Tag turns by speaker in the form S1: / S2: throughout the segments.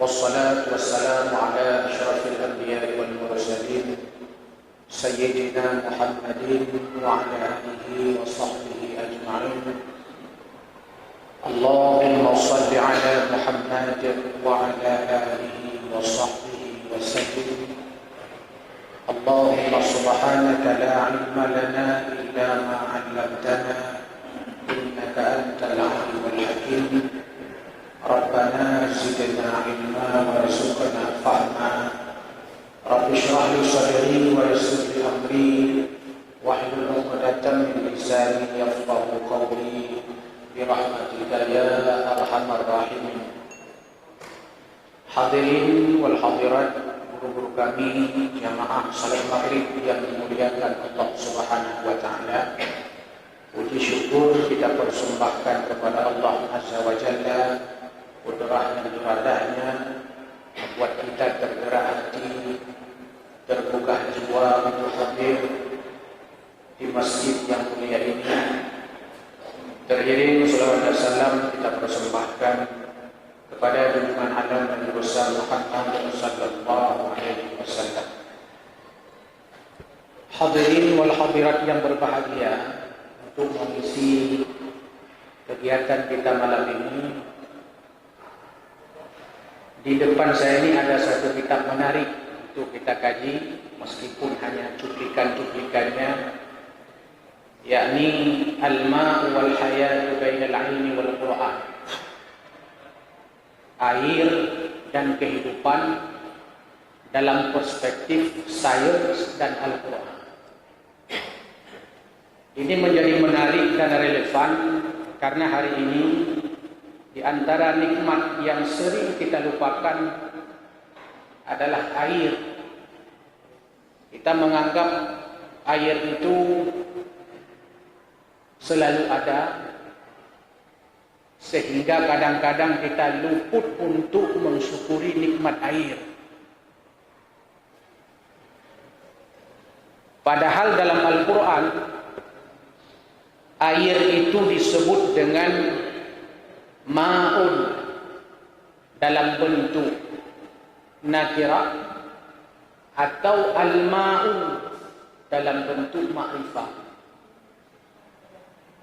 S1: والصلاة والسلام على أشرف الأنبياء والمرسلين سيدنا محمد وعلى آله وصحبه أجمعين. اللهم صل على محمد وعلى آله وصحبه وسلم. اللهم سبحانك لا علم لنا إلا ما علمتنا إنك أنت العليم الحكيم. ربنا زدنا علما وارزقنا فهما. رب اشرح لي صدري ويسر لي أمري واحلل عقدة من لساني يفقهوا قولي برحمتك يا أرحم الراحمين. Hadirin wal hadirat, guru-guru kami jamaah salat maghrib yang dimuliakan Allah Subhanahu wa taala. Puji syukur kita persembahkan kepada Allah Azza wa Jalla, kudrah dan iradahnya membuat kita tergerak hati, terbuka jiwa untuk hadir di masjid yang mulia ini. Teriring salawat dan salam kita persembahkan kepada junjungan alam dan besar Muhammad sallallahu alaihi wasallam. Hadirin wal hadirat yang berbahagia, untuk mengisi kegiatan kita malam ini, di depan saya ini ada satu kitab menarik untuk kita kaji, meskipun hanya cuplikan-cuplikannya, yakni Al-Ma'u wal Hayatu Bainal Ilmi wal Quran, air dan kehidupan dalam perspektif sains dan Al-Quran. Ini menjadi menarik dan relevan karena hari ini di antara nikmat yang sering kita lupakan adalah air. Kita menganggap air itu selalu ada, sehingga kadang-kadang kita luput untuk mensyukuri nikmat air. Padahal dalam Al-Quran, air itu disebut dengan ma'un dalam bentuk nakirah atau al-ma'u dalam bentuk ma'rifah.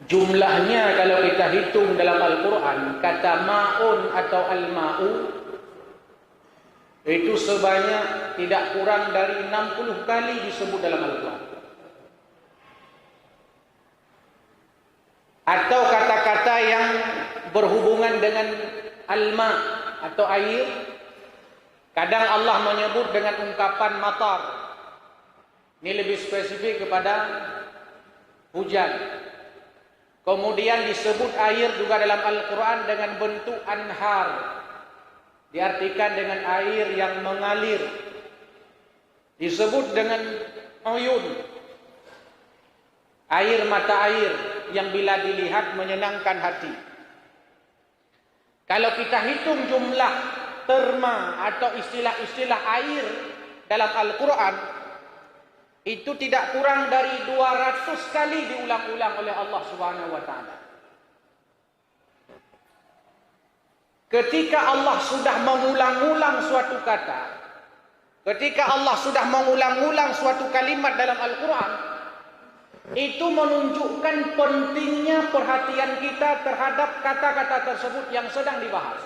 S1: Jumlahnya kalau kita hitung dalam Al-Quran, kata ma'un atau al-ma'u itu sebanyak tidak kurang dari 60 kali disebut dalam Al-Quran. Atau kata-kata yang berhubungan dengan al-ma' atau air, kadang Allah menyebut dengan ungkapan matar. Ini lebih spesifik kepada hujan. Kemudian disebut air juga dalam Al-Quran dengan bentuk anhar, diartikan dengan air yang mengalir. Disebut dengan uyun, air mata air yang bila dilihat menyenangkan hati. Kalau kita hitung jumlah terma atau istilah-istilah air dalam Al-Quran, itu tidak kurang dari 200 kali diulang-ulang oleh Allah Subhanahu wa taala. Ketika Allah sudah mengulang-ulang suatu kata, ketika Allah sudah mengulang-ulang suatu kalimat dalam Al-Quran, itu menunjukkan pentingnya perhatian kita terhadap kata-kata tersebut yang sedang dibahas.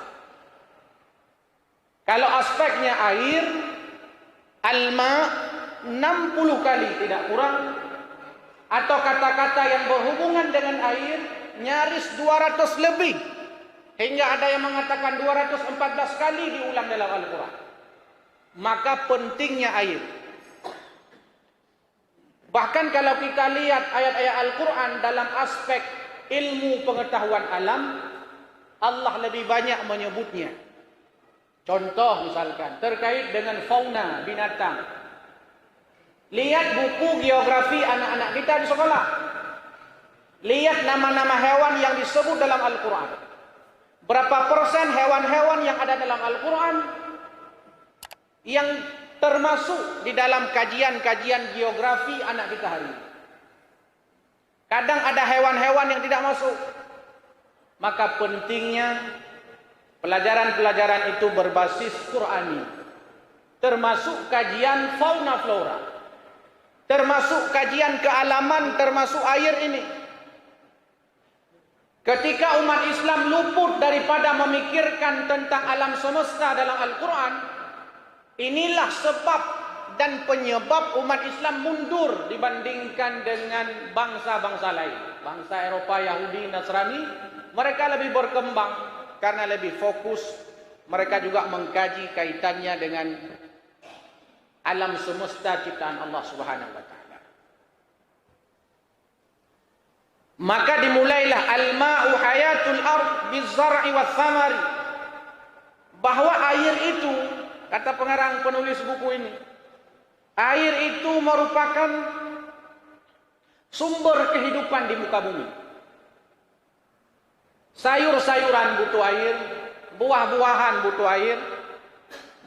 S1: Kalau aspeknya air, al-ma' 60 kali tidak kurang, atau kata-kata yang berhubungan dengan air nyaris 200 lebih, hingga ada yang mengatakan 214 kali diulang dalam Al-Quran. Maka pentingnya air. Bahkan kalau kita lihat ayat-ayat Al-Quran dalam aspek ilmu pengetahuan alam, Allah lebih banyak menyebutnya. Contoh misalkan terkait dengan fauna binatang. Lihat buku geografi anak-anak kita di sekolah. Lihat nama-nama hewan yang disebut dalam Al-Quran. Berapa persen hewan-hewan yang ada dalam Al-Quran yang termasuk di dalam kajian-kajian geografi anak kita hari ini. Kadang ada hewan-hewan yang tidak masuk. Maka pentingnya Pelajaran-pelajaran itu berbasis Qur'ani, termasuk kajian fauna flora, termasuk kajian kealaman, termasuk air ini. Ketika umat Islam luput daripada memikirkan tentang alam semesta dalam Al-Quran, inilah sebab dan penyebab umat Islam mundur dibandingkan dengan bangsa-bangsa lain. Bangsa Eropah, Yahudi, Nasrani, mereka lebih berkembang karena lebih fokus. Mereka juga mengkaji kaitannya dengan alam semesta ciptaan Allah Subhanahu wa taala. Maka dimulailah al-ma'u hayatul ard biz-zar'i wath-thamari. Bahwa air itu, kata pengarang penulis buku ini, air itu merupakan sumber kehidupan di muka bumi. Sayur-sayuran butuh air, buah-buahan butuh air,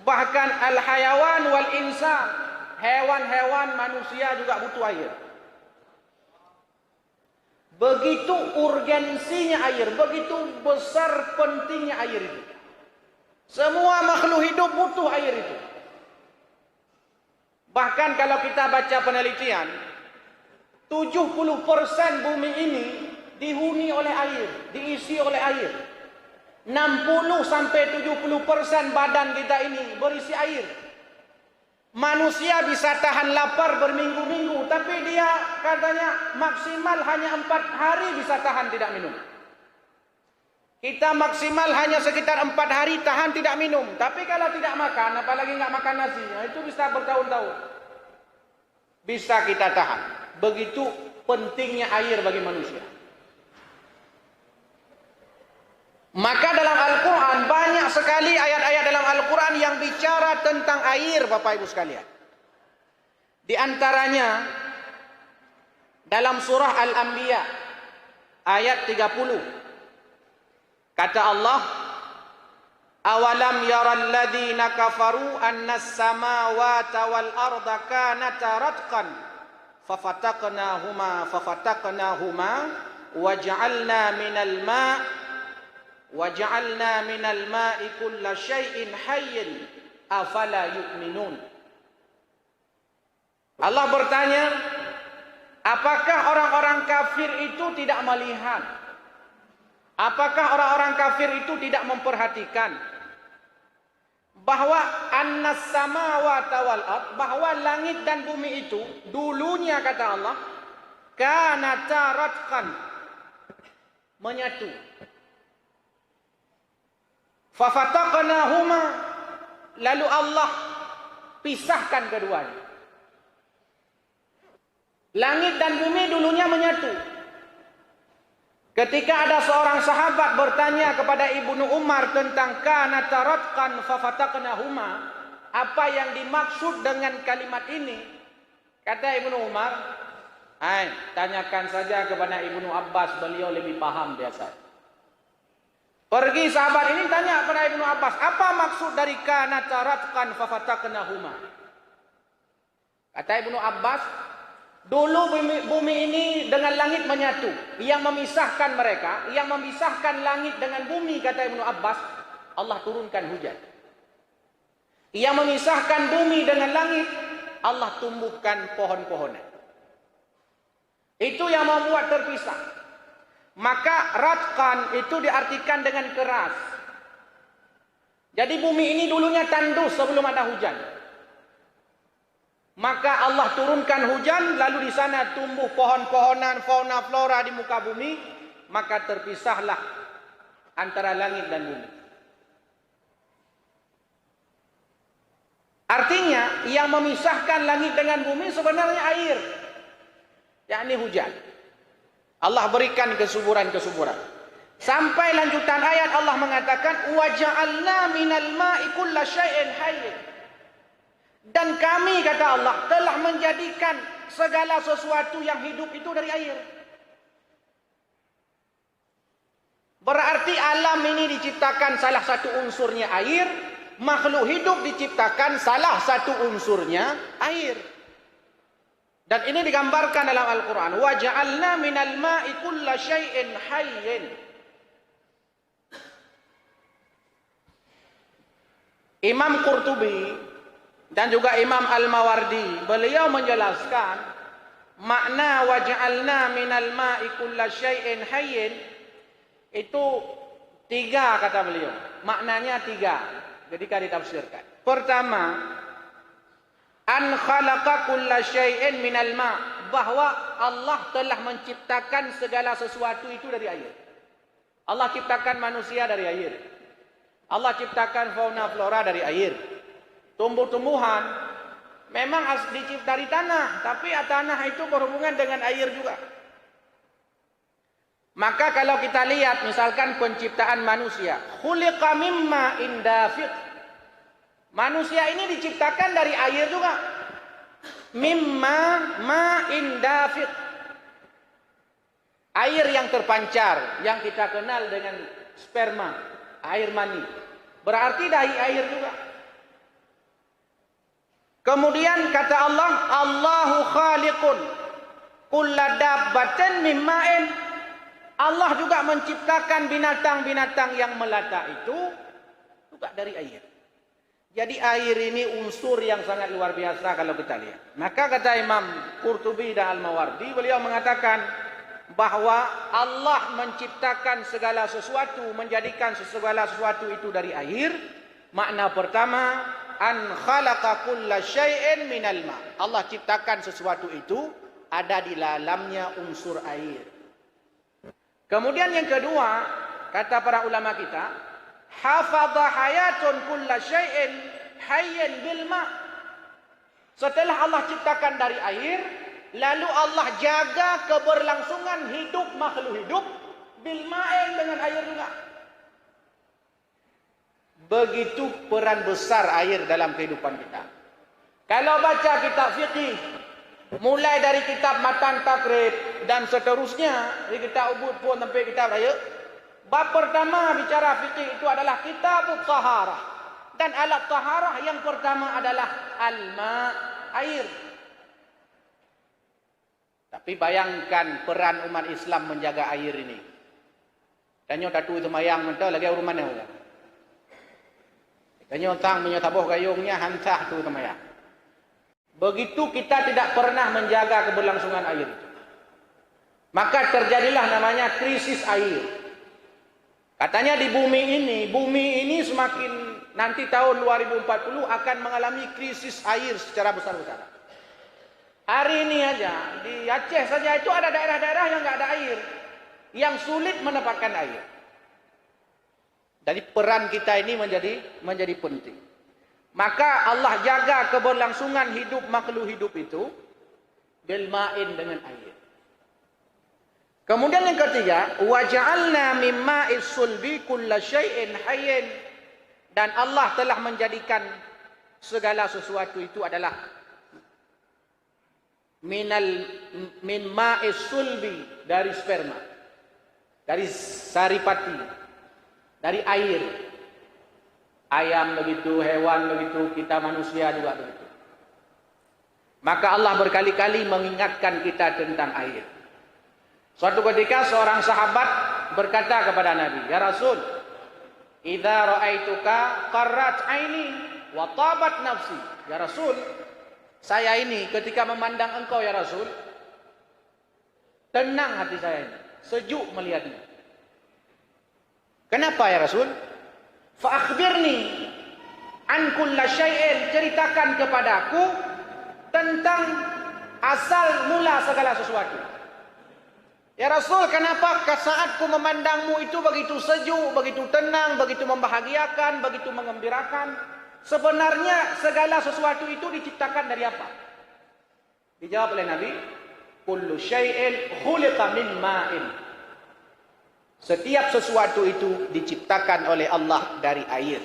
S1: bahkan al-hayawan wal insan, hewan-hewan manusia juga butuh air. Begitu urgensinya air, begitu besar pentingnya air itu. Semua makhluk hidup butuh air itu. Bahkan kalau kita baca penelitian, 70% bumi ini dihuni oleh air, diisi oleh air. 60-70% badan kita ini berisi air. Manusia bisa tahan lapar berminggu-minggu, tapi dia katanya maksimal hanya 4 hari bisa tahan tidak minum. Kita maksimal hanya sekitar 4 hari tahan tidak minum. Tapi kalau tidak makan, apalagi nggak makan nasi, itu bisa bertahun-tahun. Bisa kita tahan. Begitu pentingnya air bagi manusia. Maka dalam Al-Quran banyak sekali ayat-ayat dalam Al-Quran yang bicara tentang air, Bapak Ibu sekalian. Di antaranya dalam surah Al-Anbiya ayat 30. Kata Allah, awalam yaral ladzina kafaru annas samawati wal arda kanata ratqan fafataqnahuma waja'alna minal ma'i kulla syai'in hayyin afala yu'minun. Allah bertanya, apakah orang-orang kafir itu tidak melihat? Apakah orang-orang kafir itu tidak memperhatikan bahwa annas samawati wal ard, bahwa langit dan bumi itu dulunya, kata Allah, kanata ratqan, menyatu. Fafataqnahuma, lalu Allah pisahkan keduanya. Langit dan bumi dulunya menyatu. Ketika ada seorang sahabat bertanya kepada Ibnu Umar tentang kanata ratqan fafataqnahuma, apa yang dimaksud dengan kalimat ini? Kata Ibnu Umar, tanyakan saja kepada Ibnu Abbas, beliau lebih paham biasa. Pergi sahabat ini tanya kepada Ibnu Abbas, apa maksud dari kanata ratqan fafataqnahuma? Kata Ibnu Abbas, dulu bumi ini dengan langit menyatu. Yang memisahkan mereka, yang memisahkan langit dengan bumi, kata Ibnu Abbas, Allah turunkan hujan. Yang memisahkan bumi dengan langit, Allah tumbuhkan pohon-pohonan. Itu yang membuat terpisah. Maka ratqan itu diartikan dengan keras. Jadi bumi ini dulunya tandus sebelum ada hujan. Maka Allah turunkan hujan, lalu di sana tumbuh pohon-pohonan, fauna flora di muka bumi, maka terpisahlah antara langit dan bumi. Artinya yang memisahkan langit dengan bumi sebenarnya air, yakni hujan. Allah berikan kesuburan-kesuburan. Sampai lanjutan ayat Allah mengatakan, waja'alna minal ma'i kulla syai'in hayyin. Dan kami, kata Allah, telah menjadikan segala sesuatu yang hidup itu dari air. Berarti alam ini diciptakan salah satu unsurnya air, makhluk hidup diciptakan salah satu unsurnya air. Dan ini digambarkan dalam Al-Quran. وَجَعَلْنَا مِنَ الْمَاءِ كُلَّ شَيْءٍ حَيٍّ. Imam Qurtubi dan juga Imam Al-Mawardi, beliau menjelaskan makna waj'alna minal ma'i kulla syai'in hayyin itu 3 kata beliau. Maknanya 3 ketika ditafsirkan. Pertama, an khalaqa kulla syai'in minal ma', bahwa Allah telah menciptakan segala sesuatu itu dari air. Allah ciptakan manusia dari air. Allah ciptakan fauna flora dari air. Tumbuh-tumbuhan memang dicipta dari tanah, tapi tanah itu berhubungan dengan air juga. Maka kalau kita lihat misalkan penciptaan manusia, khuliqa mimma indafiq. Manusia ini diciptakan dari air juga. Mimma ma indafiq. Air yang terpancar, yang kita kenal dengan sperma, air mani. Berarti dari air juga. Kemudian kata Allah, Allahu khaliqun kulla dabbatin mimma'in. Allah juga menciptakan binatang-binatang yang melata itu juga dari air. Jadi air ini unsur yang sangat luar biasa kalau kita lihat. Maka kata Imam Qurtubi dan Al-Mawardi, beliau mengatakan bahwa Allah menciptakan segala sesuatu, menjadikan segala sesuatu itu dari air. Makna pertama, an khalaqa kulla syai'in minal ma'. Allah ciptakan sesuatu itu ada di dalamnya unsur air. Kemudian yang kedua, kata para ulama kita, hafadha hayatun kulla syai'in hayyin bil ma'. Setelah Allah ciptakan dari air, lalu Allah jaga keberlangsungan hidup makhluk hidup bil ma'in, dengan air juga. Begitu peran besar air dalam kehidupan kita. Kalau baca kitab fikih, mulai dari kitab Matan Takrib dan seterusnya, dari kitab Ubud pun sampai kitab Raya, bab pertama bicara fikih itu adalah kitab taharah. Dan alat taharah yang pertama adalah al-ma', air. Tapi bayangkan peran umat Islam menjaga air ini. Tanya tatu semayang mentah lagi urut mana orang. Tanya tang punya tabuh gayungnya hancah tu semayang. Begitu kita tidak pernah menjaga keberlangsungan air itu, maka terjadilah namanya krisis air. Katanya di bumi ini semakin nanti tahun 2040 akan mengalami krisis air secara besar-besaran. Hari ini aja di Aceh saja itu ada daerah-daerah yang nggak ada air, yang sulit mendapatkan air. Jadi peran kita ini menjadi penting. Maka Allah jaga keberlangsungan hidup makhluk hidup itu bil ma'in, dengan air. Kemudian yang ketiga, wa ja'alna mim ma'is sulbi kulla syai'in hayyin. Dan Allah telah menjadikan segala sesuatu itu adalah min ma'is sulbi, dari sperma, dari saripati, dari air. Ayam begitu, hewan begitu, kita manusia juga begitu. Maka Allah berkali-kali mengingatkan kita tentang air. Suatu ketika seorang sahabat berkata kepada Nabi, "Ya Rasul, idza ra'aituka qarrat 'aini wa tabat nafsi." Ya Rasul, saya ini ketika memandang engkau ya Rasul, tenang hati saya ini, sejuk melihatmu. Kenapa ya Rasul? Fa akhbirni an kulli syai'in, ceritakan kepadaku tentang asal mula segala sesuatu. Ya Rasul, kenapa saat ku memandangmu itu begitu sejuk, begitu tenang, begitu membahagiakan, begitu mengembirakan? Sebenarnya segala sesuatu itu diciptakan dari apa? Dijawab oleh Nabi, kullu syai'in khuliqa min ma'in. Setiap sesuatu itu diciptakan oleh Allah dari air.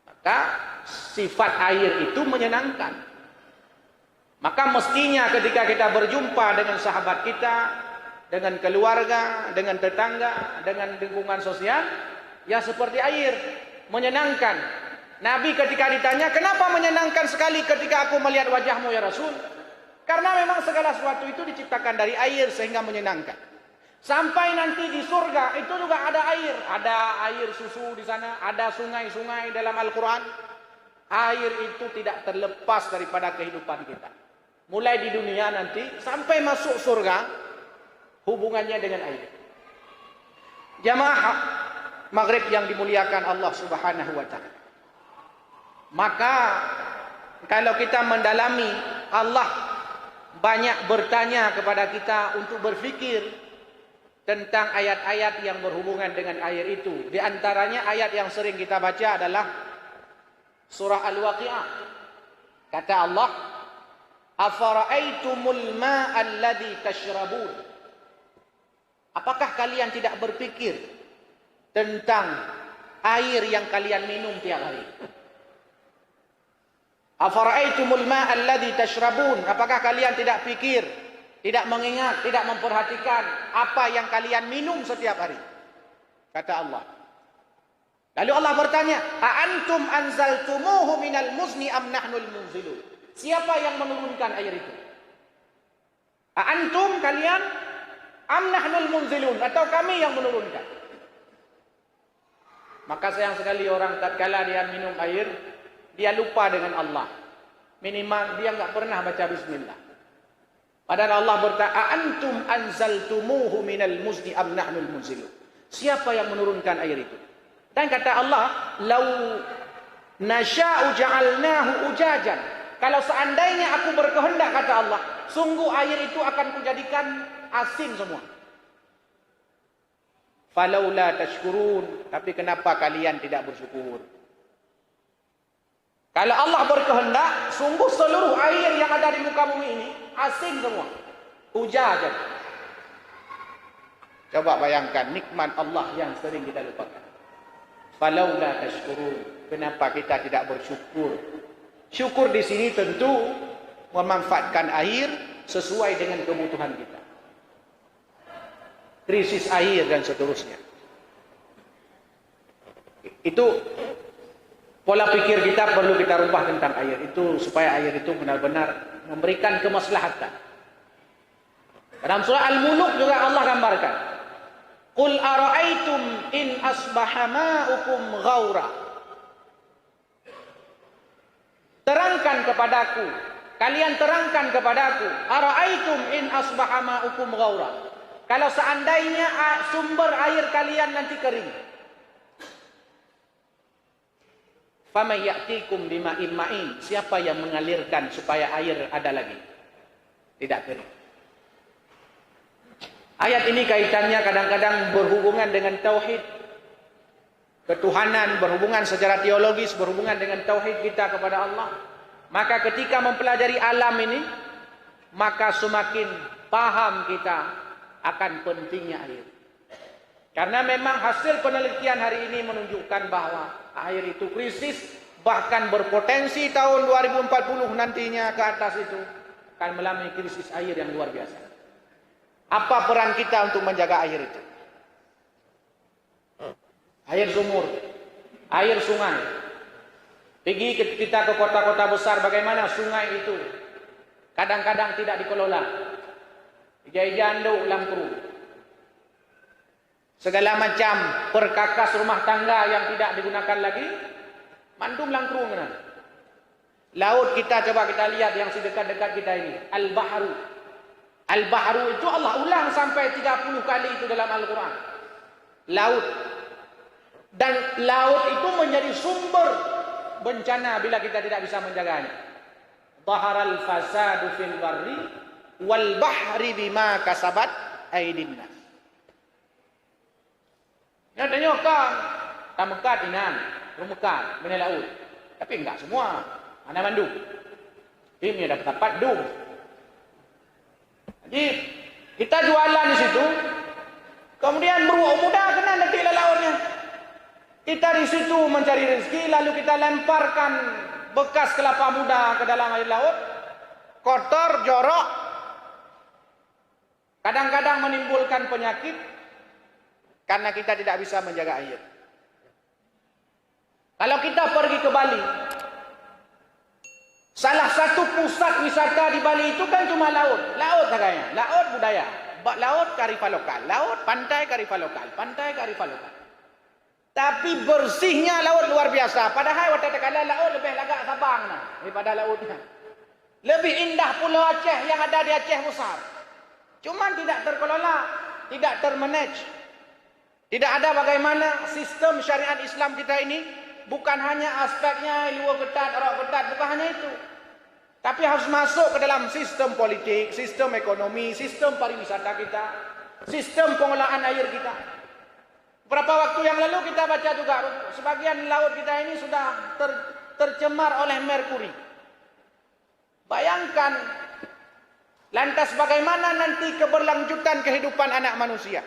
S1: Maka sifat air itu menyenangkan. Maka mestinya ketika kita berjumpa dengan sahabat kita, dengan keluarga, dengan tetangga, dengan lingkungan sosial, ya seperti air, menyenangkan. Nabi ketika ditanya, kenapa menyenangkan sekali ketika aku melihat wajahmu ya Rasul? Karena memang segala sesuatu itu diciptakan dari air sehingga menyenangkan. Sampai nanti di surga itu juga ada air susu di sana, ada sungai-sungai dalam Al-Quran. Air itu tidak terlepas daripada kehidupan kita. Mulai di dunia nanti sampai masuk surga, hubungannya dengan air. Jamaah Maghrib yang dimuliakan Allah Subhanahu wa taala. Maka kalau kita mendalami, Allah banyak bertanya kepada kita untuk berfikir tentang ayat-ayat yang berhubungan dengan air itu. Di antaranya ayat yang sering kita baca adalah surah Al-Waqi'ah. Kata Allah, "Afara'aitumul ma'a alladhi tashrabun?" Apakah kalian tidak berpikir tentang air yang kalian minum tiap hari? Afara'aitumul ma'a alladhi tashrabun? Apakah kalian tidak pikir, tidak mengingat, tidak memperhatikan apa yang kalian minum setiap hari? Kata Allah. Lalu Allah bertanya, "A'antum anzaltumuhu minal muzni am nahnul munzilun?" Siapa yang menurunkan air itu? A'antum, kalian, am nahnul munzilun, atau kami yang menurunkan? Maka sayang sekali orang tatkala dia minum air, dia lupa dengan Allah. Minimal dia enggak pernah baca bismillah. Padahal Allah bertanya, "A'antum anzaltumuhu minal muzni am nahnul munzilun?" Siapa yang menurunkan air itu? Dan kata Allah, "Lau nasya'u ja'alnahu ujajan." Kalau seandainya aku berkehendak, kata Allah, sungguh air itu akan kujadikan asin semua. Falaula tashkurun, tapi kenapa kalian tidak bersyukur? Kalau Allah berkehendak, sungguh seluruh air yang ada di muka bumi ini asin semua. Ujajan. Coba bayangkan nikmat Allah yang sering kita lupakan. Falaula tashkurun, kenapa kita tidak bersyukur? Syukur di sini tentu memanfaatkan air sesuai dengan kebutuhan kita. Krisis air dan seterusnya. Itu pola pikir kita perlu kita rubah tentang air itu, supaya air itu benar-benar memberikan kemaslahatan. Dalam surah Al-Muluk juga Allah gambarkan, "Qul ara'aitum in asbaha ma'ukum ghaura." Terangkan kepadaku, kalian terangkan kepadaku, ara'aitum in asbaha ma'ukum ghaura. Kalau seandainya sumber air kalian nanti kering, faman ya'tikum bima'in ma'in, siapa yang mengalirkan supaya air ada lagi, tidak kering. Ayat ini kaitannya kadang-kadang berhubungan dengan tauhid, ketuhanan, berhubungan secara teologis, berhubungan dengan tauhid kita kepada Allah. Maka ketika mempelajari alam ini, maka semakin paham kita akan pentingnya air. Karena memang hasil penelitian hari ini menunjukkan bahwa air itu krisis, bahkan berpotensi tahun 2040 nantinya ke atas itu akan mengalami krisis air yang luar biasa. Apa peran kita untuk menjaga air itu? Air sumur, air sungai. Pergi kita ke kota-kota besar, bagaimana sungai itu kadang-kadang tidak dikelola. Ija-ija langkru. Segala macam perkakas rumah tangga yang tidak digunakan lagi, mandum langkru kan. Laut kita, coba kita lihat yang sedekat-dekat kita ini, Al-Bahru. Al-Bahru itu Allah ulang sampai 30 kali itu dalam Al-Quran. Laut. Dan laut itu menjadi sumber bencana bila kita tidak bisa menjaganya. Dhaharal fasadu fil barri wal bahri bima kasabat aydin nas. Ya tanya kan, tamekat inan, rumekat bina laut. Tapi enggak semua. Ana mandu. Ini ada tempat dum. Jadi kita jualan di situ, kemudian beruang muda kena nanti lautnya. Kita di situ mencari rezeki, lalu kita lemparkan bekas kelapa muda ke dalam air laut, kotor, jorok, kadang-kadang menimbulkan penyakit karena kita tidak bisa menjaga air. Kalau kita pergi ke Bali, salah satu pusat wisata di Bali itu kan cuma laut, laut katanya, laut budaya, Bak laut kearifan lokal, laut pantai kearifan lokal, pantai kearifan lokal. Tapi bersihnya laut luar biasa. Padahal waktu kala laut lebih lagak Sabang nah daripada lautnya. Lebih indah Pulau Aceh yang ada di Aceh besar. Cuma tidak terkelola, tidak termanage. Tidak ada bagaimana sistem syariat Islam kita ini. Bukan hanya aspeknya luar ketat, orang ketat, bukan hanya itu. Tapi harus masuk ke dalam sistem politik, sistem ekonomi, sistem pariwisata kita, sistem pengelolaan air kita. Beberapa waktu yang lalu kita baca juga, sebagian laut kita ini sudah tercemar oleh merkuri. Bayangkan, lantas bagaimana nanti keberlanjutan kehidupan anak manusia?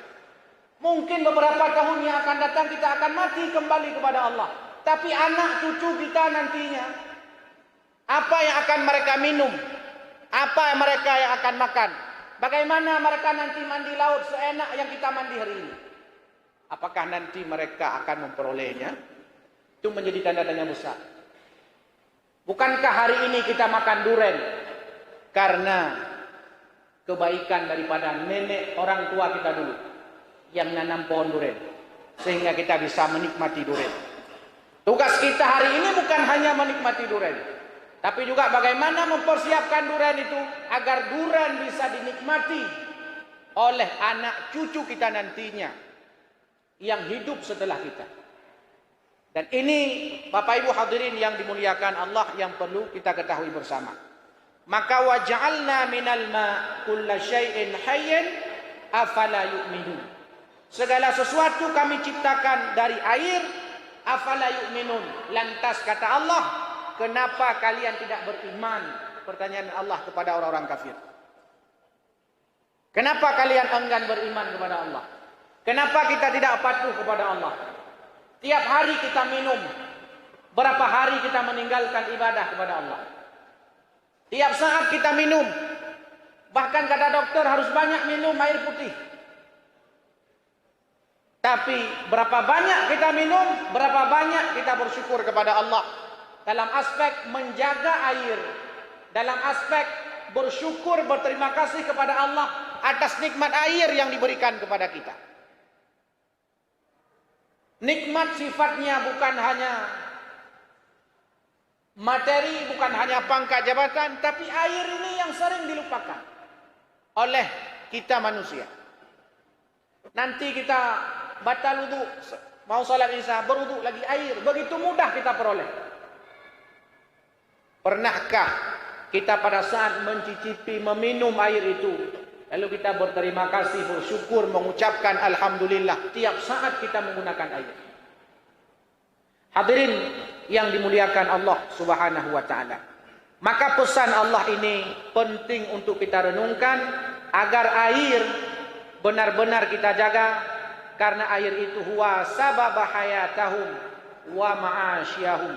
S1: Mungkin beberapa tahun yang akan datang kita akan mati kembali kepada Allah. Tapi anak cucu kita nantinya, apa yang akan mereka minum? Apa yang mereka yang akan makan? Bagaimana mereka nanti mandi laut seenak yang kita mandi hari ini? Apakah nanti mereka akan memperolehnya? Itu menjadi tanda tanya besar. Bukankah hari ini kita makan durian karena kebaikan daripada nenek orang tua kita dulu yang nanam pohon durian, sehingga kita bisa menikmati durian. Tugas kita hari ini bukan hanya menikmati durian, tapi juga bagaimana mempersiapkan durian itu agar durian bisa dinikmati oleh anak cucu kita nantinya yang hidup setelah kita. Dan ini Bapak Ibu hadirin yang dimuliakan Allah yang perlu kita ketahui bersama. Maka waja'alna minal ma' kulla syai'in hayyin afala yu'minun. Segala sesuatu kami ciptakan dari air, afala yu'minun. Lantas kata Allah, kenapa kalian tidak beriman? Pertanyaan Allah kepada orang-orang kafir. Kenapa kalian enggan beriman kepada Allah? Kenapa kita tidak patuh kepada Allah? Tiap hari kita minum. Berapa hari kita meninggalkan ibadah kepada Allah? Tiap saat kita minum. Bahkan kata dokter harus banyak minum air putih. Tapi berapa banyak kita minum, berapa banyak kita bersyukur kepada Allah. Dalam aspek menjaga air. Dalam aspek bersyukur, berterima kasih kepada Allah atas nikmat air yang diberikan kepada kita. Nikmat sifatnya bukan hanya materi, bukan hanya pangkat jabatan, tapi air ini yang sering dilupakan oleh kita manusia. Nanti kita batal wudu, mau salat isya, berwudu lagi air, begitu mudah kita peroleh. Pernahkah kita pada saat mencicipi, meminum air itu, lalu kita berterima kasih, bersyukur, mengucapkan alhamdulillah tiap saat kita menggunakan air? Hadirin yang dimuliakan Allah Subhanahu wa taala. Maka pesan Allah ini penting untuk kita renungkan agar air benar-benar kita jaga, karena air itu huwa sababa hayatahum wa ma'asyahum.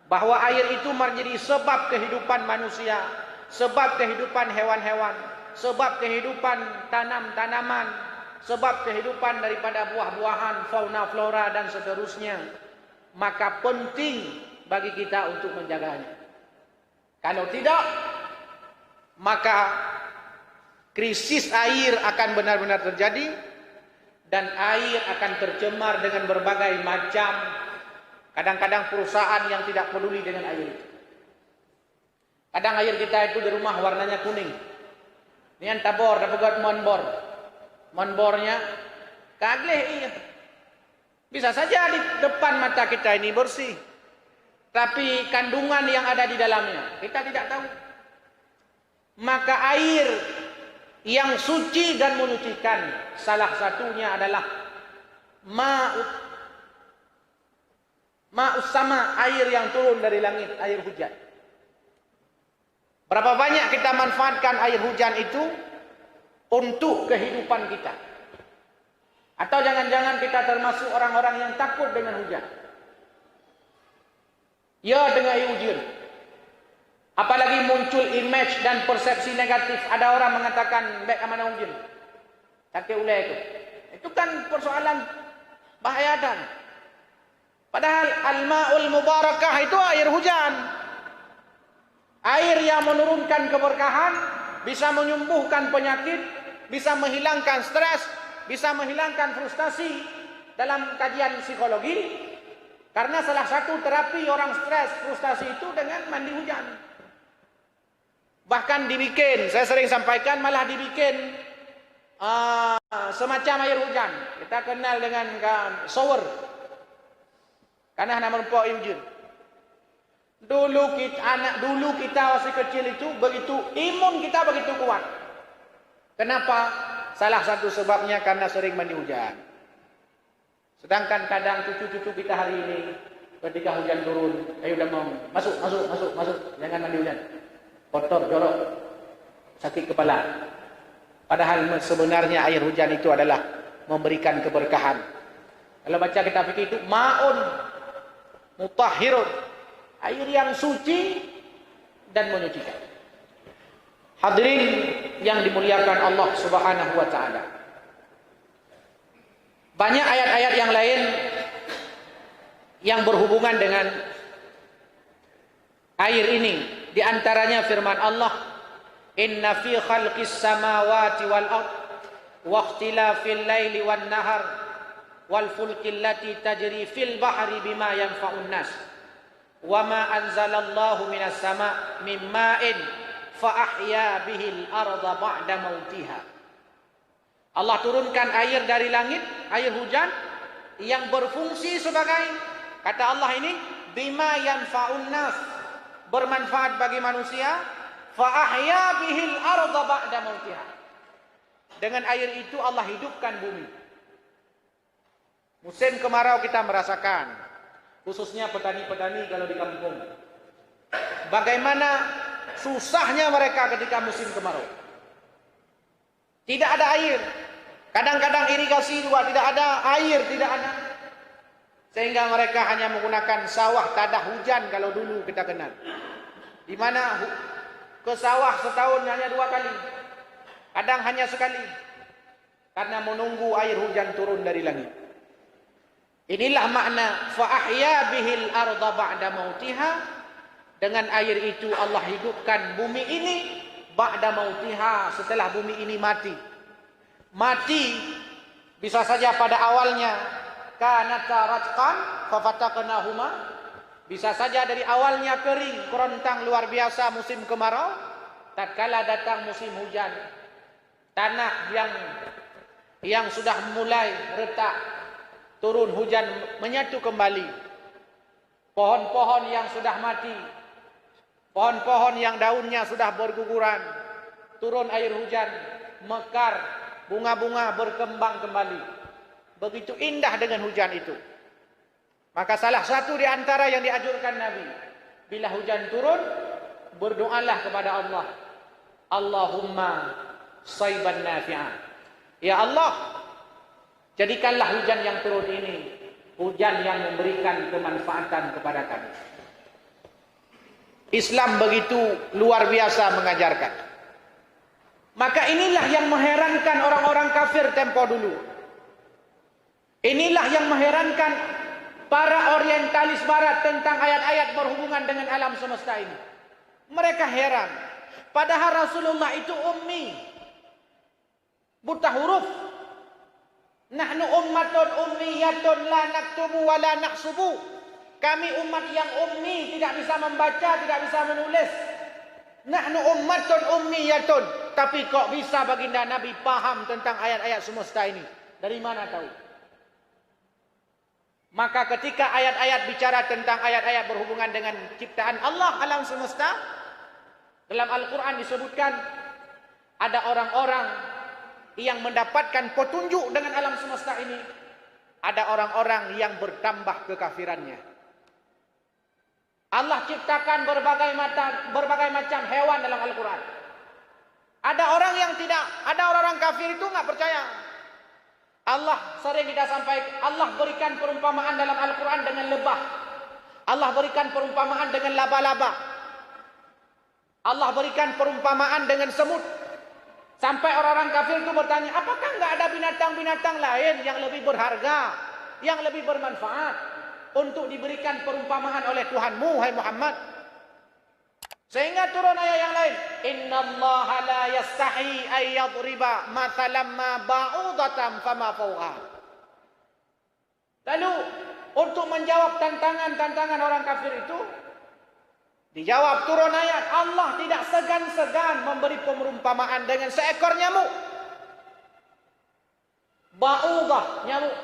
S1: Bahwa air itu menjadi sebab kehidupan manusia, sebab kehidupan hewan-hewan, sebab kehidupan tanam-tanaman, sebab kehidupan daripada buah-buahan, fauna, flora dan seterusnya. Maka penting bagi kita untuk menjaganya. Kalau tidak, maka krisis air akan benar-benar terjadi dan air akan tercemar dengan berbagai macam, kadang-kadang perusahaan yang tidak peduli dengan air itu. Kadang air kita itu di rumah warnanya kuning. Nian tabor, dapat monbor. Monbornya kagleh iya. Bisa saja di depan mata kita ini bersih. Tapi kandungan yang ada di dalamnya kita tidak tahu. Maka air yang suci dan menyucikan salah satunya adalah ma'us sama, air yang turun dari langit, air hujan. Berapa banyak kita manfaatkan air hujan itu untuk kehidupan kita? Atau jangan-jangan kita termasuk orang-orang yang takut dengan hujan? Ya, dengan air hujan. Apalagi muncul image dan persepsi negatif. Ada orang mengatakan baik amanah hujan. Kakek ulai itu. Itu kan persoalan bahaya dan. Padahal al-ma'ul mubarakah itu air hujan. Air yang menurunkan keberkahan, bisa menyembuhkan penyakit, bisa menghilangkan stres, bisa menghilangkan frustasi dalam kajian psikologi. Karena salah satu terapi orang stres, frustasi itu dengan mandi hujan. Bahkan dibikin, saya sering sampaikan, malah dibikin semacam air hujan. Kita kenal dengan shower. Karena nama rupa Eugene. Dulu kita masih kecil itu begitu, imun kita begitu kuat. Kenapa? Salah satu sebabnya karena sering mandi hujan. Sedangkan kadang cucu-cucu kita hari ini ketika hujan turun, ayo udah mau masuk, jangan mandi hujan. Kotor, jorok, sakit kepala. Padahal sebenarnya air hujan itu adalah memberikan keberkahan. Kalau baca kita fikih itu ma'un mutahhirun, air yang suci dan menyucikan. Hadirin yang dimuliakan Allah Subhanahu wa taala. Banyak ayat-ayat yang lain yang berhubungan dengan air ini. Di antaranya firman Allah, "Inna fi khalqis samawati wal ard wa ikhtilafil laili wan nahar wal fulki allati tajri fil bahri bima yanfa'un nas wa ma anzalallahu minas sama' min ma'in fa ahya bihil arda ba'da mautiha." Allah turunkan air dari langit, air hujan yang berfungsi sebagai, kata Allah ini, bima yanfa'un nas, bermanfaat bagi manusia, fa ahya bihil arda ba'da mautiha. Dengan air itu Allah hidupkan bumi. Musim kemarau kita merasakan, khususnya petani-petani kalau di kampung. Bagaimana susahnya mereka ketika musim kemarau. Tidak ada air. Kadang-kadang irigasi juga tidak ada air, tidak ada. Sehingga mereka hanya menggunakan sawah tadah hujan kalau dulu kita kenal. Di mana ke sawah setahun hanya 2 kali. Kadang hanya sekali. Karena menunggu air hujan turun dari langit. Inilah makna fa ahya bihil arda ba'da mautiha. Dengan air itu Allah hidupkan bumi ini ba'da mautiha, setelah bumi ini mati. Mati bisa saja pada awalnya kanata ratqan fa fataqnahuma, bisa saja dari awalnya kering, kerontang luar biasa musim kemarau, tatkala datang musim hujan, tanah yang sudah mulai retak, turun hujan menyatu kembali. Pohon-pohon yang sudah mati, pohon-pohon yang daunnya sudah berguguran, turun air hujan, mekar, bunga-bunga berkembang kembali. Begitu indah dengan hujan itu. Maka salah satu di antara yang dianjurkan Nabi, bila hujan turun, berdoalah kepada Allah. Allahumma shayban nafi'an. Ya Allah, jadikanlah hujan yang turun ini hujan yang memberikan kemanfaatan kepada kami. Islam begitu luar biasa mengajarkan. Maka inilah yang mengherankan orang-orang kafir tempo dulu. Inilah yang mengherankan para orientalis barat tentang ayat-ayat berhubungan dengan alam semesta ini. Mereka heran. Padahal Rasulullah itu ummi, buta huruf. Nahnu ummatun ummiyatun la naktubu wa la nahsubu. Kami umat yang ummi, tidak bisa membaca, tidak bisa menulis. Nahnu ummatun ummiyatun. Tapi kok bisa baginda Nabi paham tentang ayat-ayat semesta ini? Dari mana tahu? Maka ketika ayat-ayat bicara tentang ayat-ayat berhubungan dengan ciptaan Allah alam semesta, dalam Al-Quran disebutkan ada orang-orang yang mendapatkan petunjuk dengan alam semesta ini. Ada orang-orang yang bertambah kekafirannya. Allah ciptakan berbagai macam hewan dalam Al-Quran. Ada orang yang tidak, ada orang-orang kafir itu nggak percaya. Allah sering kita sampaikan, Allah berikan perumpamaan dalam Al-Quran dengan lebah. Allah berikan perumpamaan dengan laba-laba. Allah berikan perumpamaan dengan semut. Sampai orang-orang kafir itu bertanya, apakah nggak ada binatang-binatang lain yang lebih berharga, yang lebih bermanfaat untuk diberikan perumpamaan oleh Tuhanmu, hai Muhammad? Sehingga turun ayat yang lain. Innallaha la yastahi ay yadriba mathalan ma ba'udatan fama fawqaha. Lalu untuk menjawab tantangan orang kafir itu, dijawab turun ayat, Allah tidak segan-segan memberi perumpamaan dengan seekor nyamuk. Ba'udah, nyamuk.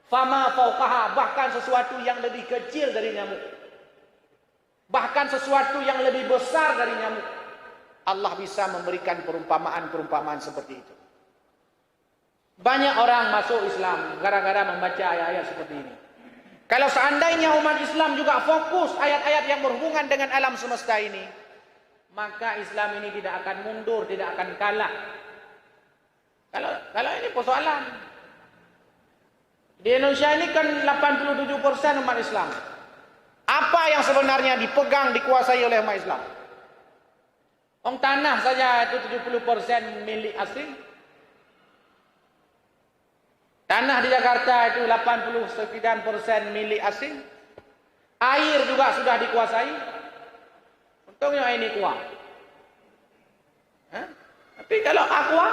S1: Fama fawqaha, bahkan sesuatu yang lebih kecil dari nyamuk. Bahkan sesuatu yang lebih besar dari nyamuk. Allah bisa memberikan perumpamaan-perumpamaan seperti itu. Banyak orang masuk Islam gara-gara membaca ayat-ayat seperti ini. Kalau seandainya umat Islam juga fokus ayat-ayat yang berhubungan dengan alam semesta ini, maka Islam ini tidak akan mundur, tidak akan kalah. Kalau ini persoalan. Di Indonesia ini kan 87% umat Islam. Apa yang sebenarnya dipegang, dikuasai oleh umat Islam? Tanah saja itu 70% milik asing. Tanah di Jakarta itu 89% milik asing. Air juga sudah dikuasai. Untungnya ini kuat. Tapi kalau aqua,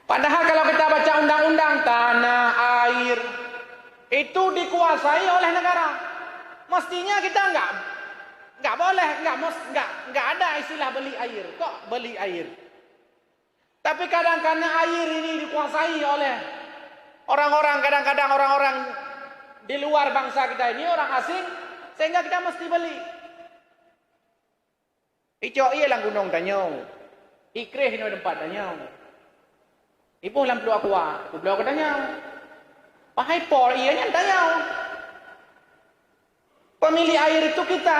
S1: padahal kalau kita baca undang-undang tanah, air itu dikuasai oleh negara. Mestinya kita enggak boleh, enggak ada istilah beli air. Kok beli air? Tapi kadang-kadang air ini dikuasai oleh kadang-kadang orang-orang di luar bangsa kita ini, orang asing, sehingga kita mesti beli. Ijo iya lang gunung danyo. Ikreh no tempat danyo. Ibu lang pelu aqua, pelu ko danyo. Pahay por iya nya danyo. Pemilih air itu kita.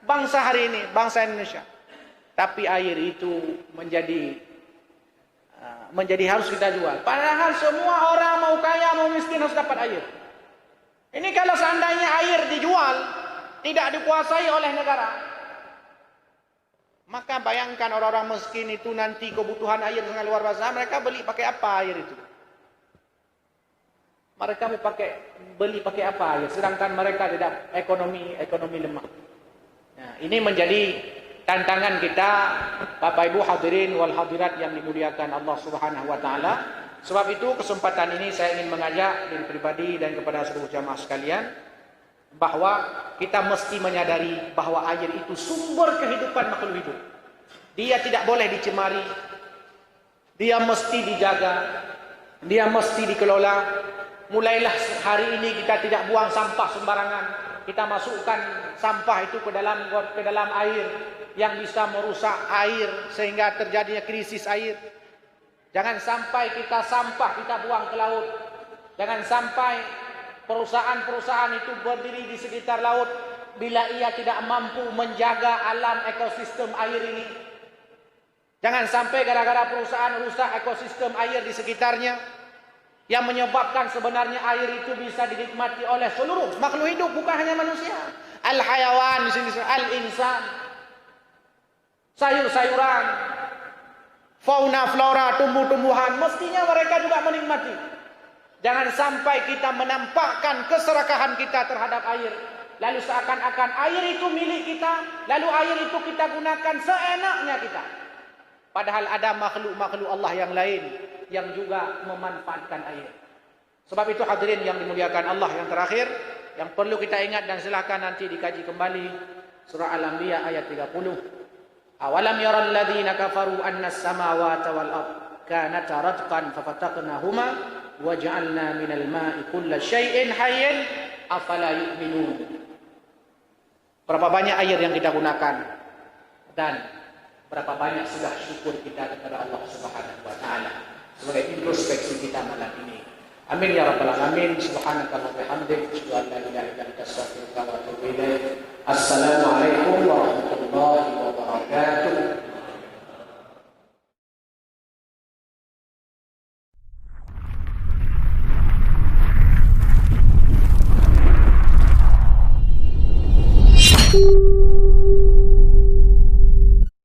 S1: Bangsa hari ini, bangsa Indonesia. Tapi air itu menjadi harus kita jual. Padahal semua orang mau kaya mau miskin harus dapat air. Ini kalau seandainya air dijual, tidak dikuasai oleh negara, maka bayangkan orang-orang miskin itu nanti kebutuhan air sangat luar biasa. Mereka beli pakai apa air itu? Mereka mau beli pakai apa air? Sedangkan mereka tidak ekonomi lemah. Nah, ini menjadi tantangan kita, Bapak Ibu hadirin wal hadirat yang dimuliakan Allah Subhanahu wa taala. Sebab itu kesempatan ini saya ingin mengajak diri pribadi dan kepada seluruh jamaah sekalian bahwa kita mesti menyadari bahwa air itu sumber kehidupan makhluk hidup. Dia tidak boleh dicemari. Dia mesti dijaga. Dia mesti dikelola. Mulailah hari ini kita tidak buang sampah sembarangan. Kita masukkan sampah itu ke dalam air yang bisa merusak air sehingga terjadinya krisis air. Jangan sampai sampah kita buang ke laut. Jangan sampai perusahaan-perusahaan itu berdiri di sekitar laut bila ia tidak mampu menjaga alam ekosistem air ini. Jangan sampai gara-gara perusahaan rusak ekosistem air di sekitarnya, yang menyebabkan sebenarnya air itu bisa dinikmati oleh seluruh makhluk hidup, bukan hanya manusia. Al-hayawan di sini, al-insan, sayur-sayuran, fauna, flora, tumbuh-tumbuhan, mestinya mereka juga menikmati. Jangan sampai kita menampakkan keserakahan kita terhadap air, lalu seakan-akan air itu milik kita, lalu air itu kita gunakan seenaknya kita. Padahal ada makhluk-makhluk Allah yang lain yang juga memanfaatkan air. Sebab itu hadirin yang dimuliakan Allah, yang terakhir yang perlu kita ingat dan silakan nanti dikaji kembali surah Al-Anbiya ayat 30. Awalam yaral ladzina kafaru annas samawati wal ard kanata ratqan fafataqnahuma waja'alna minal ma'i kulla syai'in hayyin afala yu'minun. Berapa banyak air yang kita gunakan dan berapa banyak sudah syukur kita kepada Allah Subhanahu wa taala sebagai introspeksi kita malam ini. Amin ya rabbal alamin. Subhanakallahumma wa bihamdik, asyhadu an la ilaha illa anta, astaghfiruka wa atubu ilaik. Assalamualaikum warahmatullahi wabarakatuh.